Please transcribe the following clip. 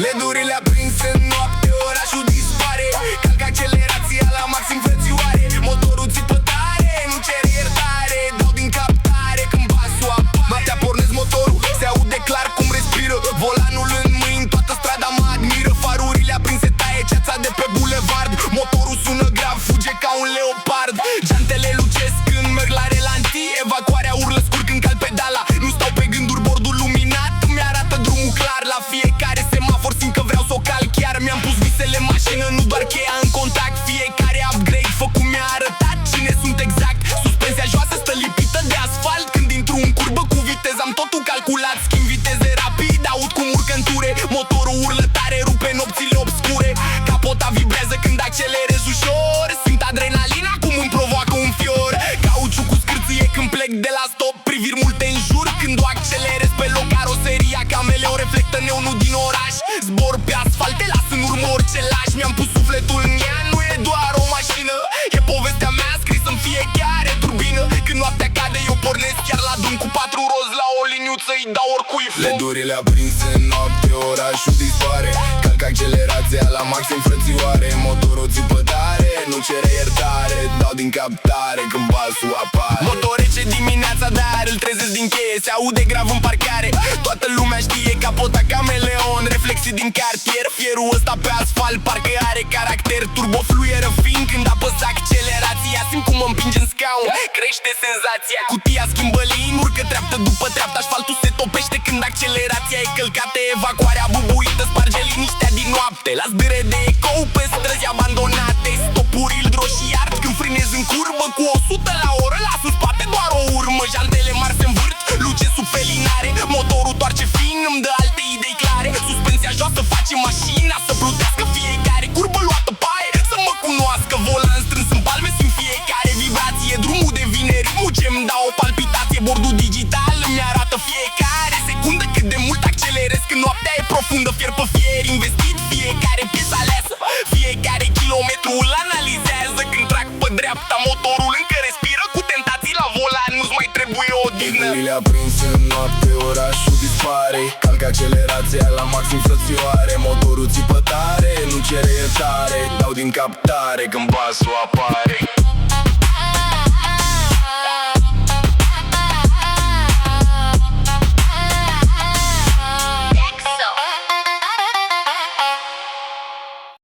LED-urile aprinse în noapte, orașul dispare. Calc accelerația la maxim, frățioare. Motorul țipă tare, nu cere iertare. Dau din captare când basul apare. Noaptea pornesc motorul, se aude clar cum respiră. Volanul în mâini, toată strada mă admiră. Farurile aprinse taie ceața de pe bulevard. Motorul sună grav, fuge ca un leopard. Geantele lucesc când merg la relanti. Evacuarea urlă scurt când cal pedala. Nu stau pe gânduri, bordul luminat îmi arată drumul clar. La fiecare semafor simt că vreau să o calc chiar. Mi-am pus visele în mașină, nu doar cheia în contact. Fiecare upgrade făcut mi-a arătat cine sunt exact. Suspenzia joasă stă lipită de asfalt. Când intru în curbă cu viteză am totul calculat. Schimb viteze rapid, aud cum urcă în ture. Motorul urlă tare, rupe nopțile obscure. Capota vibrează când accelerez ușor. Simt adrenalina cum îmi provoacă un fior. Cauciucul scârție când plec de la stop. Priviri multe în jur când o accelerez pe loc. Caroseria cameleon reflectă neonul din oraș. Zbor pe asfalt, te las în urmă orice lași. Mi-am pus sufletul în ea, nu e doar o mașină. E povestea mea scrisă în fiecare turbină. Când noaptea cade eu pornesc chiar la drum. Cu 4 rozi la o liniuță îi dau oricui foc. LED-urile aprinse în noapte, orașul dispare. Calc accelerația la maxim, frățioare. Motorul țipă tare, nu cere iertare. Dau din captare când basul apare. Motor rece dimineața, dar îl trezesc din cheie. Se aude grav în parcare, toată lumea știe. Capota cameleon, reflexii din cartier. Fierul ăsta pe asfalt parcă are caracter. Turbo fluieră fin când apăs accelerația. Simt cum mă împinge în scaun, crește senzația. Cutia schimbă linii, urcă treaptă după treaptă. Asfaltul se topește când accelerația e călcată. Evacuarea bubuită sparge liniștea din noapte. La zbâre de ecou pe străzi abandonate. Stopuri îl roșii ard când frânez în curbă. Cu 100 la oră las în spate doar o urmă. Jantele mari se învârt, luce sub felinare. Motorul toarce fin, îmi dă alte idei clare. Suspenzia joasă face mașina să plutească. Fiecare curbă luată paie să mă cunoască. Volan strâns în palme, simt fiecare vibrație. Drumul devine ritmul ce-mi dă o palpitație. Bordul digital îmi arată fiecare secundă cât de mult accelerez. Când noaptea e profundă, fier pe fier investit. Fiecare piesă aleasă, fiecare kilometru îl analizează. Când trag pe dreapta, motorul încă respiră. Cu tentații la volan, nu-ți mai trebuie o odihnă. LED-urile aprinse în noapte, orașul dispare. Calc accelerația la maxim, frățioare. Motorul țipă tare, nu cere iertare. Dau din captare când basul apare.